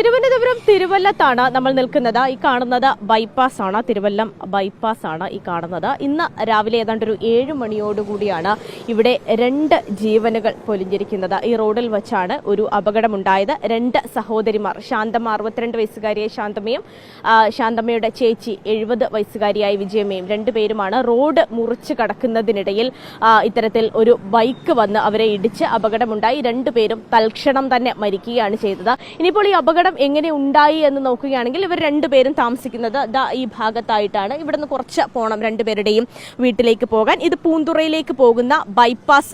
തിരുവനന്തപുരം തിരുവല്ലത്താണ് നമ്മൾ നിൽക്കുന്നത്. ഈ കാണുന്നത് ബൈപ്പാസ് ആണ്, തിരുവല്ലം ബൈപ്പാസ് ആണ് ഈ കാണുന്നത്. ഇന്ന് രാവിലെ ഏതാണ്ട് ഒരു 7 മണിയോടുകൂടിയാണ് ഇവിടെ 2 ജീവനുകൾ പൊലിഞ്ഞിരിക്കുന്നത്. ഈ റോഡിൽ വെച്ചാണ് ഒരു അപകടമുണ്ടായത്. 2 സഹോദരിമാർ, ശാന്തമ്മ 62 വയസ്സുകാരിയായ ശാന്തമ്മയും ശാന്തമ്മയുടെ ചേച്ചി 70 വയസ്സുകാരിയായ വിജയമ്മയും, 2 പേരുമാണ് റോഡ് മുറിച്ച് കടക്കുന്നതിനിടയിൽ ഇത്തരത്തിൽ ഒരു ബൈക്ക് വന്ന് അവരെ ഇടിച്ച് അപകടമുണ്ടായി. 2 പേരും തൽക്ഷണം തന്നെ മരിക്കുകയാണ് ചെയ്തത്. ഇനിയിപ്പോൾ ഈ അപകടം എങ്ങനെ ഉണ്ടായി എന്ന് നോക്കുകയാണെങ്കിൽ ഇവർ 2 പേരും താമസിക്കുന്നത് ഈ ഭാഗത്തായിട്ടാണ്. ഇവിടുന്ന് കുറച്ച് പോകണം 2 പേരുടെയും വീട്ടിലേക്ക് പോകാൻ. ഇത് പൂന്തുറയിലേക്ക് പോകുന്ന ബൈപ്പാസ്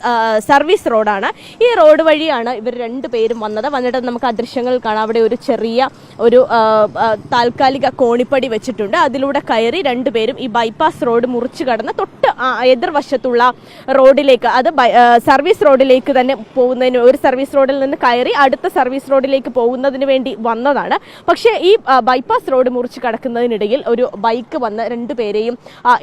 സർവീസ് റോഡാണ്. ഈ റോഡ് വഴിയാണ് ഇവർ 2 പേരും വന്നിട്ട് നമുക്ക് ആ ദൃശ്യങ്ങൾ കാണാം. അവിടെ ഒരു ചെറിയ ഒരു താൽക്കാലിക കോണിപ്പടി വെച്ചിട്ടുണ്ട്. അതിലൂടെ കയറി 2 പേരും ഈ ബൈപ്പാസ് റോഡ് മുറിച്ചു കടന്ന് തൊട്ട് എതിർവശത്തുള്ള റോഡിലേക്ക്, അത് സർവീസ് റോഡിലേക്ക് തന്നെ പോകുന്നതിന്, ഒരു സർവീസ് റോഡിൽ നിന്ന് കയറി അടുത്ത സർവീസ് റോഡിലേക്ക് പോകുന്നതിന് വേണ്ടി വന്നതാണ്. പക്ഷേ ഈ ബൈപ്പാസ് റോഡ് മുറിച്ച് കടക്കുന്നതിനിടയിൽ ഒരു ബൈക്ക് വന്ന് 2 പേരെയും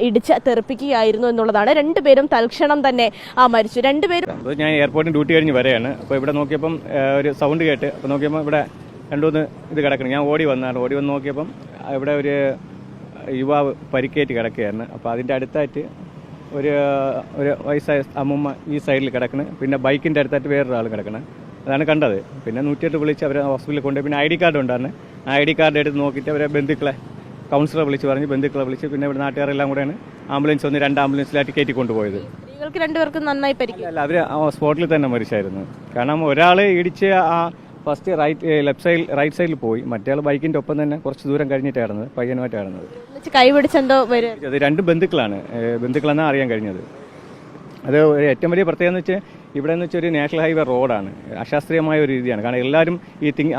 ഇടിച്ച് തെറിപ്പിക്കുകയായിരുന്നു എന്നുള്ളതാണ്. 2 പേരും തൽക്ഷണം തന്നെ മരിച്ചു. 2 പേരും ഞാൻ എയർപോർട്ടിൽ ഡ്യൂട്ടി കഴിഞ്ഞ് വരെയാണ്. അപ്പോൾ ഇവിടെ നോക്കിയപ്പം ഒരു സൗണ്ട് കേട്ട്, അപ്പോൾ നോക്കിയപ്പോൾ ഇവിടെ 2-3 ഇത് കിടക്കണം. ഞാൻ ഓടി വന്ന് നോക്കിയപ്പം ഇവിടെ ഒരു യുവാവ് പരിക്കേറ്റ് കിടക്കുകയായിരുന്നു. അപ്പോൾ അതിൻ്റെ അടുത്തായിട്ട് ഒരു വയസ്സായ അമ്മൂമ്മ ഈ സൈഡിൽ കിടക്കണം. പിന്നെ ബൈക്കിൻ്റെ അടുത്തായിട്ട് വേറൊരാൾ കിടക്കണം. അതാണ് കണ്ടത്. പിന്നെ 108 വിളിച്ച് അവരെ ഹോസ്പിറ്റലിൽ കൊണ്ടുപോയി. പിന്നെ ID കാർഡ് ഉണ്ടായിരുന്നു. ആ ID കാർഡ് എടുത്ത് നോക്കിയിട്ട് അവരെ ബന്ധുക്കളെ, കൗൺസിലറെ വിളിച്ച് പറഞ്ഞ്, ബന്ധുക്കളെ വിളിച്ച് പിന്നെ ഇവിടെ നാട്ടുകാരെല്ലാം കൂടെയാണ് ആംബുലൻസ് 2 ആംബുലൻസിലായിട്ട് കയറ്റി കൊണ്ടുപോയത്. സ്ത്രീകൾക്ക് 2 പേർക്കും നന്നായി പരിക്കും. അല്ല, അവർ സ്പോട്ടിൽ തന്നെ മരിച്ചായിരുന്നു. കാരണം ഒരാൾ ഇടിച്ച് ആ ഫസ്റ്റ് റൈറ്റ് സൈഡിൽ പോയി, മറ്റേ ആൾ ബൈക്കിൻ്റെ ഒപ്പം തന്നെ കുറച്ച് ദൂരം കഴിഞ്ഞിട്ടായിരുന്നത്, പയ്യനുമായിട്ടായിരുന്നത്. കൈപിടിച്ചെന്തോ വരും. അത് 2 ബന്ധുക്കളെന്നാണ് അറിയാൻ കഴിഞ്ഞത്. അത് ഏറ്റവും വലിയ പ്രത്യേകത എന്ന് വെച്ചാൽ ഇവിടെ എന്ന് വെച്ചാൽ ഒരു നാഷണൽ ഹൈവേ റോഡാണ്. അശാസ്ത്രീയമായ ഒരു രീതിയാണ്. കാരണം എല്ലാവരും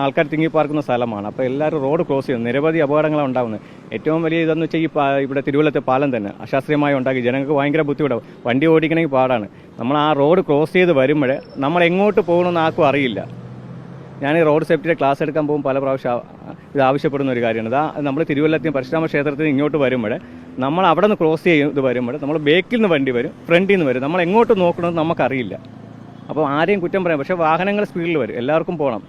ആൾക്കാർ തിങ്ങി പാർക്കുന്ന സ്ഥലമാണ്. അപ്പോൾ എല്ലാവരും റോഡ് ക്രോസ് ചെയ്യുന്നു. നിരവധി അപകടങ്ങളാണ് ഉണ്ടാകുന്നത്. ഏറ്റവും വലിയ ഇതെന്ന് വെച്ചാൽ ഇവിടെ തിരുവല്ലത്തെ പാലം തന്നെ അശാസ്ത്രീയമായി ഉണ്ടാക്കി ജനങ്ങൾക്ക് ഭയങ്കര ബുദ്ധിമുട്ടാവും. വണ്ടി ഓടിക്കണമെങ്കിൽ പാടാണ്. നമ്മൾ ആ റോഡ് ക്രോസ് ചെയ്ത് വരുമ്പോൾ നമ്മൾ എങ്ങോട്ട് പോകണമെന്ന് ആർക്കും അറിയില്ല. ഞാൻ ഈ റോഡ് സേഫ്റ്റിയുടെ ക്ലാസ് എടുക്കാൻ പോകും പല പ്രാവശ്യം ഇത് ആവശ്യപ്പെടുന്ന ഒരു കാര്യമാണ്. നമ്മൾ തിരുവല്ലത്തിന് പരശുരാമ ക്ഷേത്രത്തിന് ഇങ്ങോട്ട് വരുമ്പോൾ നമ്മൾ അവിടെ നിന്ന് ക്രോസ് ചെയ്ത് വരുമ്പോൾ നമ്മൾ ബാക്കിൽ നിന്ന് വണ്ടി വരും, ഫ്രണ്ടിൽ നിന്ന് വരും. നമ്മൾ എങ്ങോട്ട് നോക്കണമെന്ന് നമുക്കറിയില്ല. അപ്പോൾ ആരെയും കുറ്റം പറയാം. പക്ഷേ വാഹനങ്ങൾ സ്പീഡിൽ വരും, എല്ലാവർക്കും പോകണം.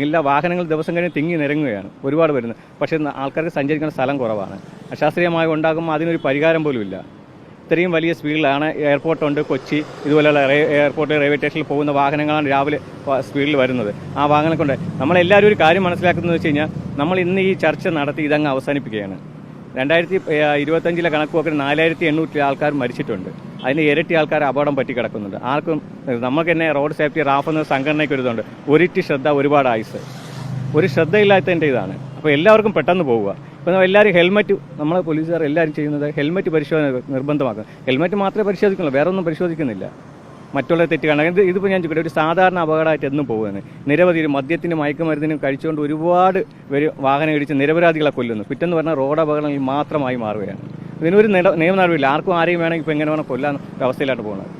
എല്ലാ വാഹനങ്ങൾ ദിവസം കഴിഞ്ഞ് തിങ്ങി നിരങ്ങുകയാണ്, ഒരുപാട് വരുന്നത്. പക്ഷേ ആൾക്കാർക്ക് സഞ്ചരിക്കുന്ന സ്ഥലം കുറവാണ്. അശാസ്ത്രീയമായി ഉണ്ടാകുമ്പോൾ അതിനൊരു പരിഹാരം പോലും ഇല്ല. ഇത്രയും വലിയ സ്പീഡിലാണ് എയർപോർട്ടുണ്ട് കൊച്ചി, ഇതുപോലെയുള്ള എയർപോർട്ട് റെയിൽവേ സ്റ്റേഷനിൽ പോകുന്ന വാഹനങ്ങളാണ് രാവിലെ സ്പീഡിൽ വരുന്നത്. ആ വാഹനം കൊണ്ട് നമ്മളെല്ലാവരും ഒരു കാര്യം മനസ്സിലാക്കുന്നത് വെച്ച് കഴിഞ്ഞാൽ, നമ്മൾ ഇന്ന് ഈ ചർച്ച നടത്തി ഇതങ്ങ് അവസാനിപ്പിക്കുകയാണ്. 2025 കണക്ക് നോക്കിയാൽ 4800 ആൾക്കാർ മരിച്ചിട്ടുണ്ട്. അതിന് ഇരട്ടി ആൾക്കാർ അപകടം പറ്റി കിടക്കുന്നുണ്ട്. ആർക്കും നമുക്ക് തന്നെ റോഡ് സേഫ്റ്റി റാഫ് എന്ന സംഘടനയ്ക്ക് ഒരുതുണ്ട്. ഒരിറ്റി ശ്രദ്ധ ഒരുപാട് ആയുസ്. ഒരു ശ്രദ്ധയില്ലാത്തതിൻ്റെ ഇതാണ്. അപ്പോൾ എല്ലാവർക്കും പെട്ടെന്ന് പോവുക. ഇപ്പോൾ എല്ലാവരും ഹെൽമെറ്റ്, നമ്മളെ പോലീസുകാർ എല്ലാവരും ചെയ്യുന്നത് ഹെൽമെറ്റ് പരിശോധന നിർബന്ധമാക്കുക. ഹെൽമെറ്റ് മാത്രമേ പരിശോധിക്കുള്ളൂ, വേറെ ഒന്നും പരിശോധിക്കുന്നില്ല. മറ്റുള്ള തെറ്റ് കാണാൻ ഇതിപ്പോൾ ഞാൻ ചോദിക്കട്ടെ, ഒരു സാധാരണ അപകടമായിട്ട് എന്നും പോകുന്നത്. നിരവധി മദ്യത്തിനും മയക്കുമരുന്നിനും കഴിച്ചുകൊണ്ട് ഒരുപാട് പേര് വാഹനം ഇടിച്ച് നിരപരാധികളെ കൊല്ലുന്നു. പിറ്റെന്ന് പറഞ്ഞാൽ റോഡ് അപകടങ്ങളിൽ മാത്രമായി മാറുകയാണ്. ഇതിനൊരു നിയമ നടപടിയില്ല. ആർക്കും ആരെയും വേണമെങ്കിൽ ഇപ്പോൾ എങ്ങനെ വേണം കൊല്ലാൻ അവസ്ഥയിലായിട്ട് പോകുന്നത്.